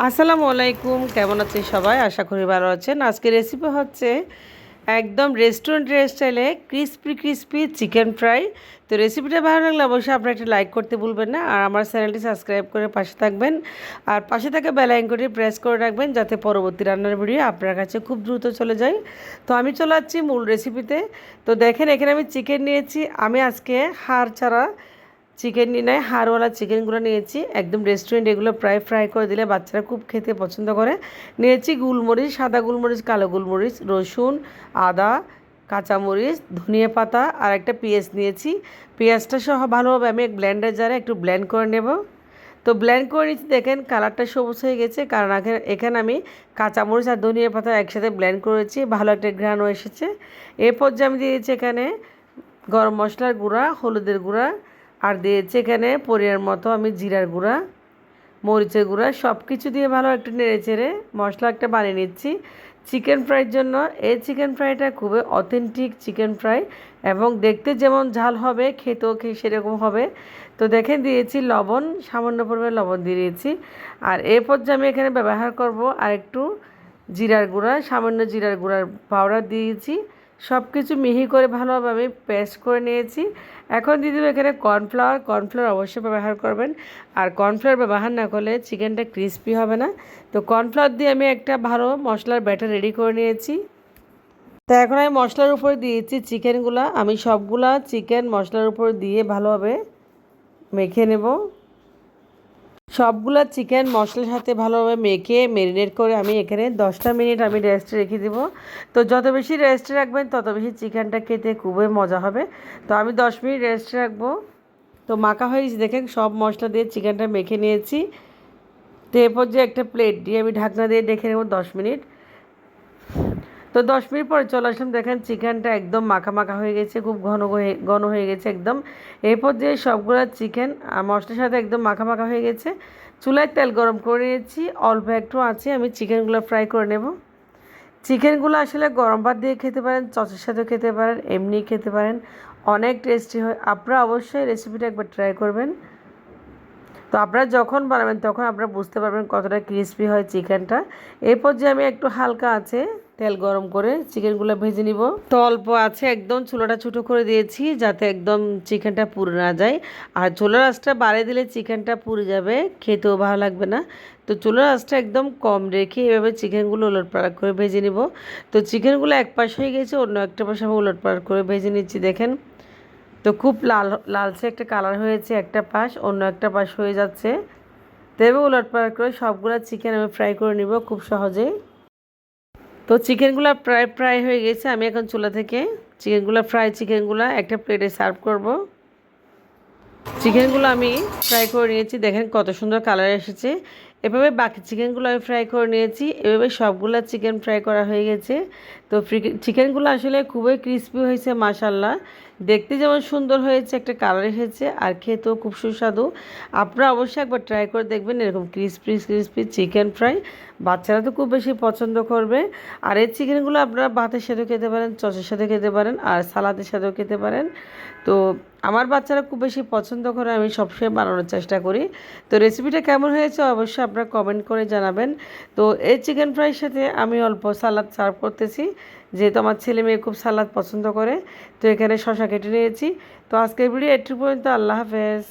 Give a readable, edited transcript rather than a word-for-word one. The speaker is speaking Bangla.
আসসালামু আলাইকুম, কেমন আছেন সবাই? আশা করি ভালো আছেন। আজকে রেসিপি হচ্ছে একদম রেস্টুরেন্টের স্টাইলে ক্রিস্পি ক্রিস্পি চিকেন ফ্রাই। তো রেসিপিটা ভালো লাগলে অবশ্যই আপনারা একটা লাইক করতে ভুলবেন না, আর আমার চ্যানেলটি সাবস্ক্রাইব করে পাশে থাকবেন, আর পাশে থাকা বেল আইকনটি প্রেস করে রাখবেন যাতে পরবর্তী রান্নার ভিডিও আপনার কাছে খুব দ্রুত চলে যায়। তো আমি চলে যাচ্ছি মূল রেসিপিতে। তো দেখেন, এখানে আমি চিকেন নিয়েছি। আমি আজকে হাড় ছাড়া চিকেন নিয়ে নেয়, হাড়ওয়ালা চিকেনগুলো নিয়েছি। একদম রেস্টুরেন্ট এগুলো প্রায় ফ্রাই করে দিলে বাচ্চারা খুব খেতে পছন্দ করে। নিয়েছি গুলমরিচ, সাদা গুলমরিচ, কালো গুলমরিচ, রসুন, আদা, কাঁচামরিচ, ধনিয়া পাতা আর একটা পেঁয়াজ নিয়েছি। পেঁয়াজটা সহ ভালোভাবে আমি এক ব্লেন্ডার জারে একটু ব্লেন্ড করে নেব। তো ব্লেন্ড করে নিচ্ছি, দেখেন কালারটা সবুজ হয়ে গেছে, কারণ এখানে আমি কাঁচামরিচ আর ধনিয়া পাতা একসাথে ব্লেন্ড করেছি, ভালো একটা ঘ্রাণও এসেছে। এরপর যে আমি দিয়েছি এখানে গরম মশলার গুঁড়া, হলুদের গুঁড়া, আর দিয়েছি এখানে পরিমাণ মতো আমি জিরার গুঁড়া, মরিচের গুঁড়া, সব কিছু দিয়ে ভালো একটু নেড়ে চেড়ে মশলা একটা বানিয়ে নিচ্ছি চিকেন ফ্রাইয়ের জন্য। এই চিকেন ফ্রাইটা খুবই অথেন্টিক চিকেন ফ্রাই, এবং দেখতে যেমন ঝাল হবে খেতেও সেরকম হবে। তো দেখে দিয়েছি লবণ, সামান্য পরিমাণে লবণ দিয়ে দিয়েছি। আর এই পর্যায়ে আমি এখানে ব্যবহার করব আর একটু জিরার গুঁড়া, সামান্য জিরার গুঁড়ার পাউডার দিয়েছি। সব কিছু মিহি করে ভালোভাবে আমি পেস্ট করে নিয়েছি। এখন দিয়ে দেবো এখানে কর্নফ্লাওয়ার। কর্নফ্লাওয়ার অবশ্যই ব্যবহার করবেন, আর কর্নফ্লাওয়ার ব্যবহার না করলে চিকেনটা ক্রিস্পি হবে না। তো কর্নফ্লাওয়ার দিয়ে আমি একটা ভালো মশলার ব্যাটার রেডি করে নিয়েছি। তো এখন আমি মশলার উপরে দিয়েছি চিকেনগুলা। আমি সবগুলা চিকেন মশলার উপরে দিয়ে ভালোভাবে মেখে নেব। সবগুলা চিকেন মশলার সাথে ভালোভাবে মেখে ম্যারিনেট করে আমি এখানে 10টা মিনিট আমি রেস্টে রেখে দেবো। তো যত বেশি রেস্টে রাখবেন তত বেশি চিকেনটা খেতে খুবই মজা হবে। তো আমি 10 মিনিট রেস্টে রাখবো। তো মাখা হয়ে গেছে, দেখেন সব মশলা দিয়ে চিকেনটা মেখে নিয়েছি। তো এরপর যে একটা প্লেট দিয়ে আমি ঢাকনা দিয়ে রেখে নেব 10 মিনিট। তো 10 মিনিট পরে চলে আসলাম, দেখেন চিকেনটা একদম মাখা মাখা হয়ে গেছে, খুব ঘন ঘন হয়ে গেছে একদম। এরপর যে সবগুলো চিকেন মশলার সাথে একদম মাখা মাখা হয়ে গেছে, চুলায় তেল গরম করে নিয়েছি, অল্প একটু আছে আমি চিকেনগুলো ফ্রাই করে নেব। চিকেনগুলো আসলে গরম ভাত দিয়ে খেতে পারেন, সসের সাথেও খেতে পারেন, এমনি খেতে পারেন, অনেক টেস্টি হয়। আপনারা অবশ্যই রেসিপিটা একবার ট্রাই করবেন। তো আপনারা যখন বানাবেন তখন আপনারা বুঝতে পারবেন কতটা ক্রিস্পি হয় চিকেনটা। এরপর যে আমি একটু হালকা আছে তেল গরম করে চিকেনগুলো ভেজে নিব। তো অল্প আছে একদম চুলাটা ছোটো করে দিয়েছি যাতে একদম চিকেনটা পুড়ে না যায়। আর চুলার আঁচটা বাড়িয়ে দিলে চিকেনটা পুড়ে যাবে, খেতেও ভালো লাগবে না। তো চুলার আঁচটা একদম কম রেখে এভাবে চিকেনগুলো উলটপালট করে ভেজে নিব। তো চিকেনগুলো এক পাশ হয়ে গেছে, অন্য একটা পাশে আমি উলটপালট করে ভেজে নিচ্ছি। দেখেন, তো খুব লালচে একটা কালার হয়েছে, একটা পাশ অন্য একটা পাশ হয়ে যাচ্ছে। তো এবার উলটপালট করে সবগুলো চিকেন আমি ফ্রাই করে নিব খুব সহজেই। তো চিকেনগুলো প্রায় ফ্রাই হয়ে গেছে, আমি এখন চুলা থেকে চিকেনগুলো একটা প্লেটে সার্ভ করব। চিকেনগুলো আমি ফ্রাই করে নিয়েছি, দেখেন কত সুন্দর কালার এসেছে। এভাবে বাকি চিকেনগুলো আমি ফ্রাই করে নিয়েছি, এভাবে সবগুলো চিকেন ফ্রাই করা হয়ে গেছে। তো চিকেনগুলো আসলে খুবই ক্রিস্পি হয়েছে মাশাল্লাহ, দেখতে যেমন সুন্দর হয়েছে, একটা কালার এসেছে, আর খেতেও খুব সুস্বাদু। আপনারা অবশ্যই একবার ট্রাই করে দেখবেন এরকম ক্রিস্পি ক্রিস্পি চিকেন ফ্রাই। বাচ্চারা তো খুব বেশি পছন্দ করবে। আর এই চিকেনগুলো আপনারা ভাতের সাথেও খেতে পারেন, সসের সাথে খেতে পারেন, আর সালাদের সাথেও খেতে পারেন। তো আমার বাচ্চারা খুব বেশি পছন্দ করে, আমি সবসময় বানানোর চেষ্টা করি। তো রেসিপিটা কেমন হয়েছে অবশ্যই আপনারা কমেন্ট করে জানাবেন। তো এই চিকেন ফ্রাইয়ের সাথে আমি অল্প সালাদ সার্ভ করতেছি, যেহেতু আমার ছেলে মেয়ে খুব সালাদ পছন্দ করে। তো এখানে শসা কেটে নিয়েছি। তো আজকের ভিডিও একটু পর্যন্ত, আল্লাহ হাফেজ।